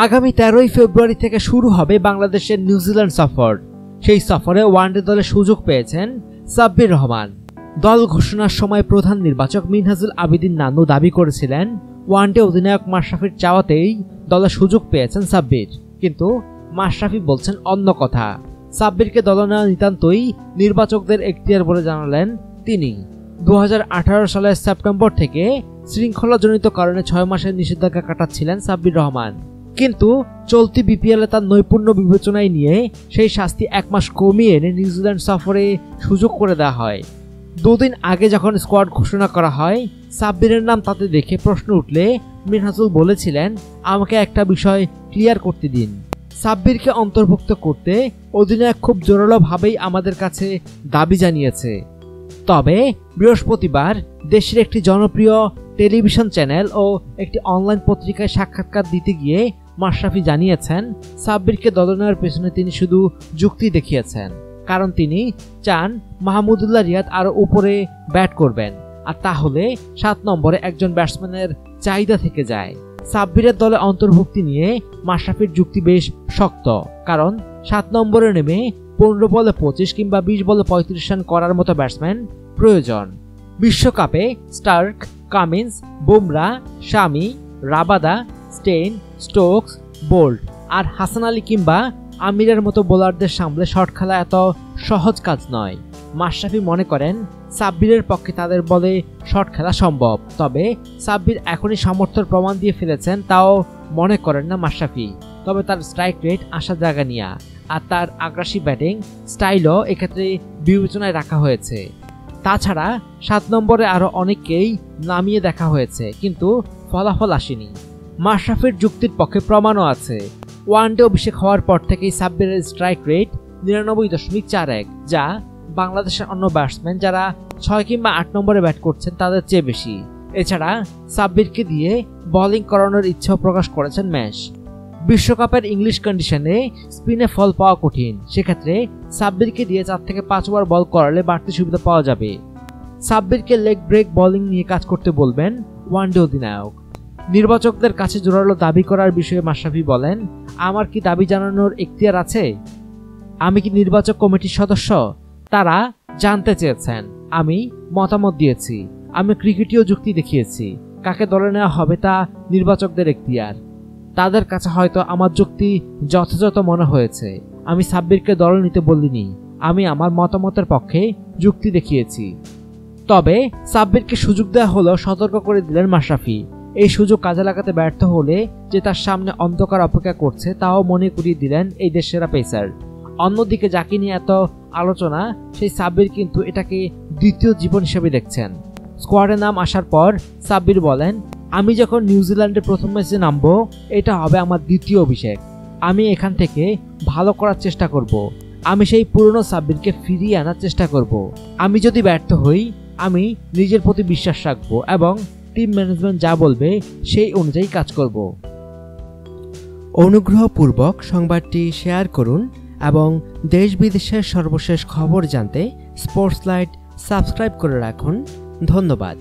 আগামী 13ই ফেব্রুয়ারি থেকে শুরু হবে বাংলাদেশের নিউজিল্যান্ড সফর। সেই সফরে ওয়ানডে দলে সুযোগ পেয়েছেন সাব্বির রহমান। দল ঘোষণার সময় প্রধান নির্বাচক মিনহাজুল আবেদিন নানু দাবি করেছিলেন ওয়ানডে অধিনায়ক মাশরাফির চাওয়াতেই দলে সুযোগ পেয়েছেন সাব্বির, কিন্তু মাশরাফি বলছেন অন্য কথা। সাব্বিরকে দলে নেওয়া নিতান্তই নির্বাচকদের এখতিয়ার বলে জানালেন তিনি। 2018 সালের সেপ্টেম্বর থেকে শৃঙ্খলাজনিত কারণে 6 মাসের নিষেধাজ্ঞা কাটাচ্ছিলেন সাব্বির রহমান, কিন্তু চলতি বিপিএলে তার নৈপুণ্য বিবেচনায় নিয়ে সেই শাস্তি 1 মাস কমিয়ে এনে নিউজিল্যান্ড সফরে সুযোগ করে দেওয়া হয়। 2 দিন আগে যখন স্কোয়াড ঘোষণা করা হয়, সাব্বিরের নাম তাতে দেখে প্রশ্ন উঠলে মিনহাজুল বলেছিলেন, আমাকে একটা বিষয় ক্লিয়ার করতে দিন। সাব্বিরকে অন্তর্ভুক্ত করতে অধিনায়ক খুব জোরালোভাবেই আমাদের কাছে দাবি জানিয়েছে। তবে বৃহস্পতিবার দেশের একটি জনপ্রিয় টেলিভিশন চ্যানেল ও একটি অনলাইন পত্রিকায় সাক্ষাৎকার দিতে গিয়ে মাশরাফি জানিয়েছেন, সাব্বিরকে দলে নেওয়ার পেছনে তিনি শুধু যুক্তি দেখিয়েছেন, কারণ তিনি চান মাহমুদুল্লাহ রিয়াদ আরও উপরে ব্যাট করবেন, আর তাহলে 7 নম্বরে একজন ব্যাটসম্যানের চাহিদা থেকে যায়। সাব্বিরের দলে অন্তর্ভুক্তি নিয়ে মাশরাফির যুক্তি বেশ শক্ত, কারণ 7 নম্বরে নেমে 15 বলে 25 কিংবা 20 বলে 35 রান করার মতো ব্যাটসম্যান প্রয়োজন। বিশ্বকাপে স্টার্ক, কামিন্স, বুমরা, শামি, রাবাদা, স্টেইন, স্টোকস, বোল্ট আর হাসান আলী কিংবা আমিরের মতো বোলারদের সামলে শট খেলা এত সহজ কাজ নয়। মাশরাফি মনে করেন সাব্বিরের পক্ষে তাদের বলে শট খেলা সম্ভব, তবে সাব্বির এখনই সামর্থ্যের প্রমাণ দিয়ে ফেলেছেন তাও মনে করেন না মাশরাফি। তবে তার স্ট্রাইক রেট আশা জায়গা নিয়া আর তার আগ্রাসী ব্যাটিং স্টাইলও এক্ষেত্রে বিবেচনায় রাখা হয়েছে। তাছাড়া 7 নম্বরে আরও অনেককেই নামিয়ে দেখা হয়েছে, কিন্তু ফলাফল আসেনি। মাশরাফির যুক্তির পক্ষে প্রমাণও আছে। ওয়ানডে অভিষেক হওয়ার পর থেকেই সাব্বিরের স্ট্রাইক রেট 99.41, যা বাংলাদেশের অন্য ব্যাটসম্যান যারা 6 কিংবা 8 নম্বরে ব্যাট করছেন তাদের চেয়ে বেশি। এছাড়া সাব্বিরকে দিয়ে বোলিং করানোর ইচ্ছাও প্রকাশ করেছেন ম্যাচ। বিশ্বকাপের ইংলিশ কন্ডিশনে স্পিনে ফল পাওয়া কঠিন, সেক্ষেত্রে সাব্বিরকে দিয়ে 4 থেকে 5 ওভার বল করালে বাড়তি সুবিধা পাওয়া যাবে। সাব্বিরকে লেগ ব্রেক বোলিং নিয়ে কাজ করতে বলবেন ওয়ানডে অধিনায়ক। নির্বাচকদের কাছে জোরালো দাবি করার বিষয়ে মাশরাফি বলেন, আমার কি দাবি জানানোর এখতিয়ার আছে? আমি কি নির্বাচক কমিটির সদস্য? তারা জানতে চেয়েছেন, আমি মতামত দিয়েছি। আমি ক্রিকেটীয় যুক্তি দেখিয়েছি। কাকে দলে নেওয়া হবে তা নির্বাচকদের এখতিয়ার। তাদের কাছে হয়তো আমার যুক্তি যথাযথ মনে হয়েছে। আমি সাব্বিরকে দলে নিতে বলিনি, আমি আমার মতামতের পক্ষে যুক্তি দেখিয়েছি। তবে সাব্বিরকে সুযোগ দেওয়া হলেও সতর্ক করে দিলেন মাশরাফি, এই সুযোগ কাজে লাগাতে ব্যর্থ হলে যে তার সামনে অন্ধকার অপেক্ষা করছে তাও মনে করিয়ে দিলেন এই দেশের সেরা পেসার। অন্যদিকে যাকে নিয়ে এত আলোচনা, সেই সাব্বির কিন্তু এটাকে দ্বিতীয় জীবন হিসেবে দেখছেন। স্কোয়াডে নাম আসার পর সাব্বির বলেন, আমি যখন নিউজিল্যান্ডের প্রথম ম্যাচে নামবো, এটা হবে আমার দ্বিতীয় অভিষেক। আমি এখান থেকে ভালো করার চেষ্টা করব। আমি সেই পুরনো সাব্বিরকে ফিরিয়ে আনার চেষ্টা করব। আমি যদি ব্যর্থ হই, আমি নিজের প্রতি বিশ্বাস রাখবো এবং টিম ম্যানেজমেন্ট যা বলবে সেই অনুযায়ী কাজ করব। অনুগ্রহপূর্বক সংবাদটি শেয়ার করুন এবং দেশ বিদেশের সর্বশেষ খবর জানতে স্পোর্টস লাইট সাবস্ক্রাইব করে রাখুন। ধন্যবাদ।